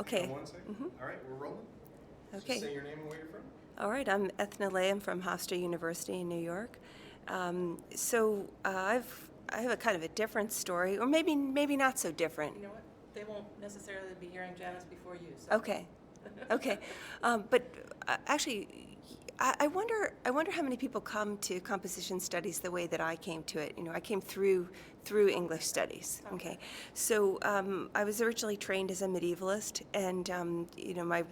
Okay. One second. All right, we're rolling. Okay. Just say your name and where you're from. All right. I'm Ethna Lay. I'm from Hofstra University in New York. I have a kind of a different story, or maybe not so different. You know what? They won't necessarily be hearing jazz before you. So. Okay. Okay. Actually, I wonder how many people come to composition studies the way that I came to it. You know, I came through English studies. Okay. So I was originally trained as a medievalist, and I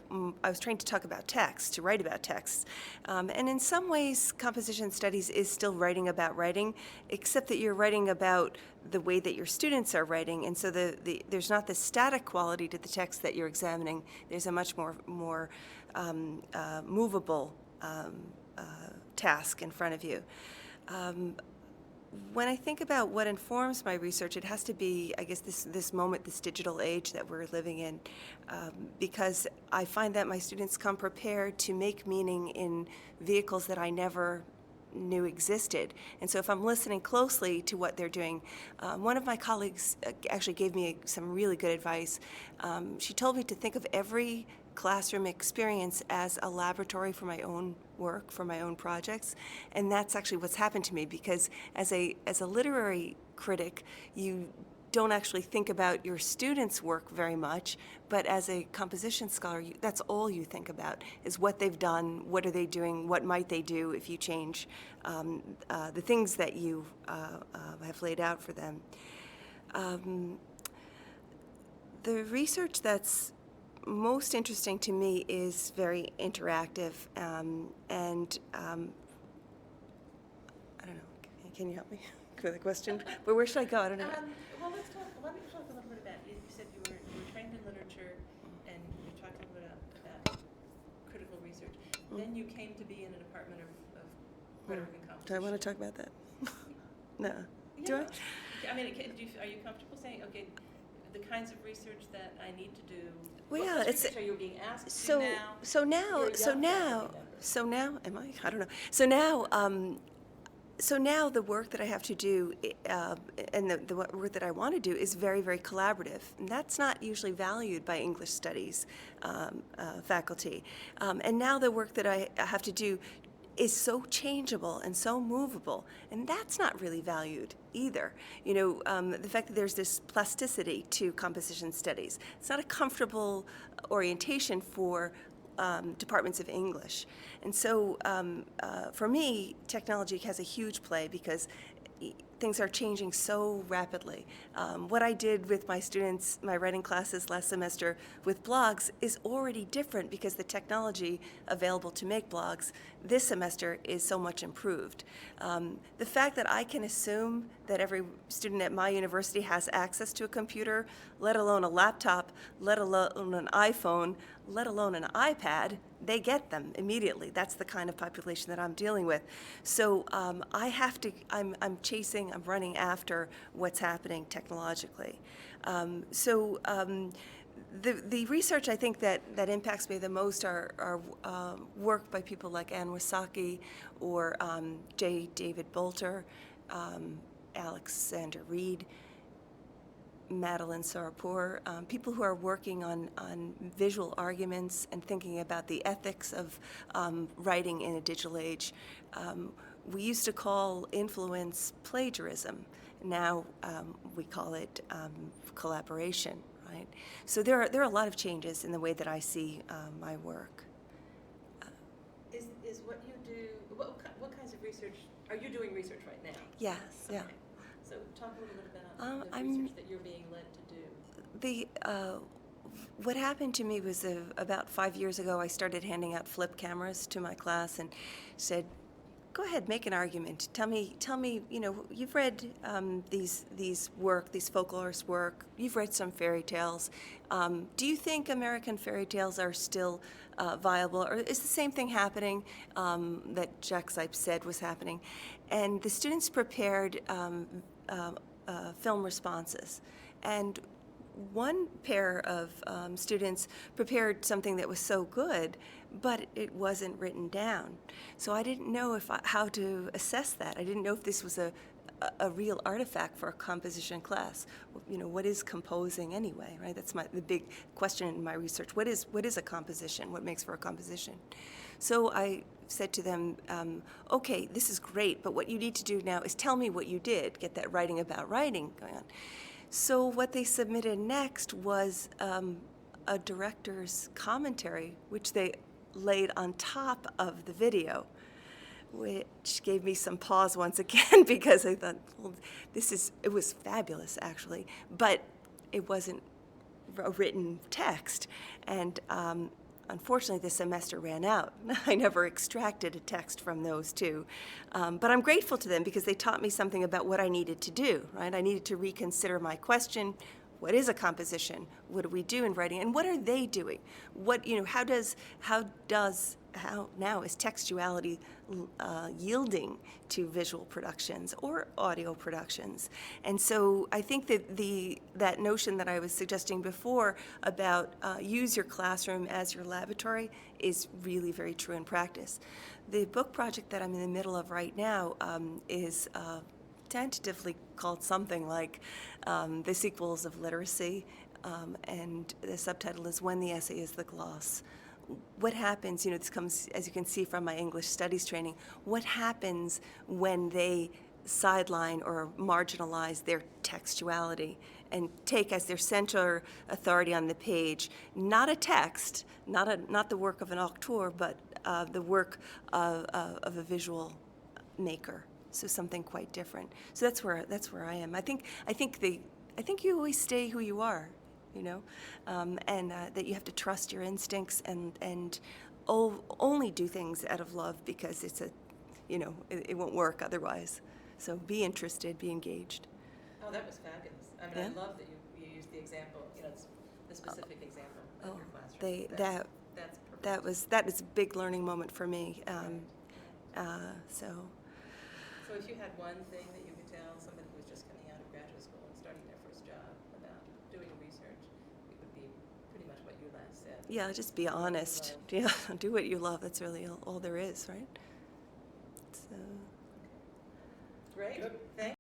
was trained to talk about text, to write about texts. And in some ways, composition studies is still writing about writing, except that you're writing about the way that your students are writing, and so there's not the static quality to the text that you're examining. There's a much more movable task in front of you. When I think about what informs my research, it has to be, I guess, this moment, this digital age that we're living in, because I find that my students come prepared to make meaning in vehicles that I never knew existed. And so if I'm listening closely to what they're doing, one of my colleagues actually gave me some really good advice. She told me to think of every classroom experience as a laboratory for my own work, for my own projects, and that's actually what's happened to me, because as a literary critic, you don't actually think about your students' work very much, but as a composition scholar, that's all you think about, is what they've done, what are they doing, what might they do if you change the things that you have laid out for them. The research that's most interesting to me is very interactive, and I don't know, can you help me with a question? But where should I go? I don't know. Well, let me talk a little bit about, you said you were trained in literature, and you talked a little bit about critical research. Then you came to be in a department of rhetoric and composition. Do I want to talk about that? No. Yeah. Do I? I mean, are you comfortable saying, okay, the kinds of research that I need to do? Well, what yeah, kinds of it's research are you being asked to do now? so now, You're a so young now, faculty member. so now, am I? I don't know. So now the work that I have to do, and the work that I want to do, is very, very collaborative. And that's not usually valued by English studies faculty. And now the work that I have to do is so changeable and so movable, and that's not really valued either. You know, the fact that there's this plasticity to composition studies, it's not a comfortable orientation for departments of English. And so for me, technology has a huge play, because things are changing so rapidly. What I did with my students, my writing classes last semester with blogs, is already different because the technology available to make blogs this semester is so much improved. The fact that I can assume that every student at my university has access to a computer, let alone a laptop, let alone an iPhone, let alone an iPad, they get them immediately. That's the kind of population that I'm dealing with. So I'm running after what's happening technologically. The research I think that impacts me the most are work by people like Anne Wysocki or J. David Bolter, Alexander Reed, Madeline Sarapur, people who are working on visual arguments and thinking about the ethics of writing in a digital age. We used to call influence plagiarism. Now we call it collaboration, right? So there are a lot of changes in the way that I see my work. Is what you do, what kinds of research, are you doing research right now? Yes, Okay. yeah. So talk a little bit about the research that you're being led to do. What happened to me was about 5 years ago, I started handing out flip cameras to my class and said, go ahead, make an argument. Tell me, you know, you've read these folklorist work, you've read some fairy tales. Do you think American fairy tales are still viable, or is the same thing happening that Jack Zipes said was happening? And the students prepared film responses. And one pair of students prepared something that was so good, but it wasn't written down. So I didn't know how to assess that. I didn't know if this was a real artifact for a composition class. What is composing anyway, right? That's the big question in my research. What is a composition? What makes for a composition? So I said to them, okay, this is great, but what you need to do now is tell me what you did, get that writing about writing going on. So what they submitted next was a director's commentary, which they laid on top of the video, which gave me some pause once again because I thought, well, it was fabulous actually, but it wasn't a written text. And unfortunately, the semester ran out. I never extracted a text from those two. But I'm grateful to them because they taught me something about what I needed to do, right? I needed to reconsider my question. What is a composition? What do we do in writing? And what are they doing? How now is textuality yielding to visual productions or audio productions? And so I think that that notion that I was suggesting before about use your classroom as your laboratory is really very true in practice. The book project that I'm in the middle of right now is tentatively called something like The Sequels of Literacy, and the subtitle is When the Essay is the Gloss. What happens, this comes, as you can see from my English studies training, what happens when they sideline or marginalize their textuality and take as their center authority on the page not a text, not the work of an auteur, but the work of a visual maker. So something quite different. So that's where I am. I think you always stay who you are, and that you have to trust your instincts and only do things out of love because it won't work otherwise. So be interested, be engaged. Oh, that was fabulous. I mean, Yeah? I love that you used the example, the specific example of your classroom. That's perfect. That was a big learning moment for me. So if you had one thing that you could tell somebody who was just coming out of graduate school and starting their first job about doing research, it would be pretty much what you last said. Yeah, just be honest. Yeah, do what you love. That's really all there is, right? So. Great. Good. Thank